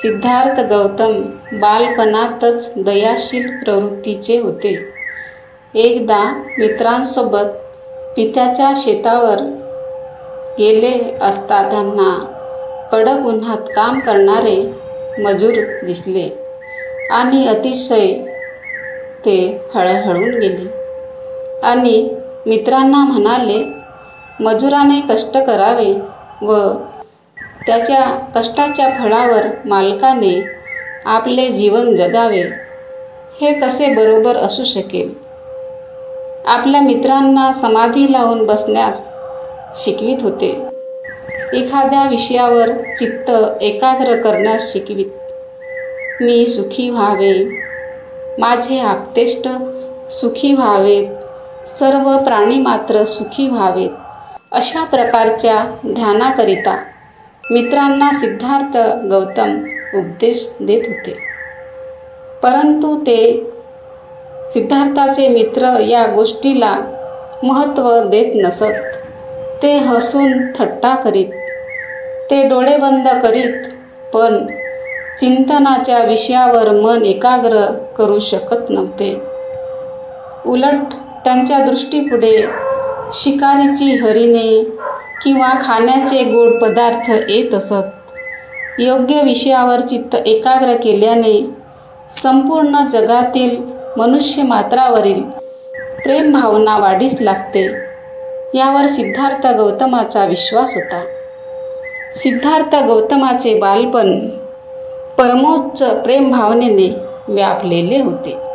सिद्धार्थ गौतम बालपणातच दयाशील प्रवृत्तीचे होते. एकदा मित्रांसोबत पित्याच्या शेतावर गेले असता त्यांना कडक उन्हात काम करणारे मजूर दिसले आणि अतिशय ते हळहळून गेले आणि मित्रांना म्हणाले, मजुराने कष्ट करावे व त्याच्या कष्टाच्या फळावर मालकाने आपले जीवन जगावे, हे कसे बरोबर असू शकेल. आपल्या मित्रांना समाधी लावून बसण्यास शिकवित होते. एखाद्या विषयावर चित्त एकाग्र करण्यास शिकवित. मी सुखी व्हावे, माझे आप्तेष्ट सुखी व्हावेत, सर्व प्राणी मात्र सुखी व्हावेत, अशा प्रकारच्या ध्यानाकरिता मित्रांना सिद्धार्थ गौतम उपदेश देत होते. परंतु ते सिद्धार्थाचे मित्र या गोष्टीला महत्त्व देत नसत. ते हसून थट्टा करीत. ते डोळे बंद करीत, पण चिंतनाच्या विषयावर मन एकाग्र करू शकत नव्हते. उलट त्यांच्या दृष्टीपुढे शिकारीची हरिणे किंवा खाण्याचे गोड पदार्थ येत असत. योग्य विषयावर चित्त एकाग्र केल्याने संपूर्ण जगातील मनुष्य मात्रावरील प्रेमभावना वाढीस लागते, यावर सिद्धार्थ गौतमाचा विश्वास होता. सिद्धार्थ गौतमाचे बालपण परमोच्च प्रेमभावनेने व्यापलेले होते.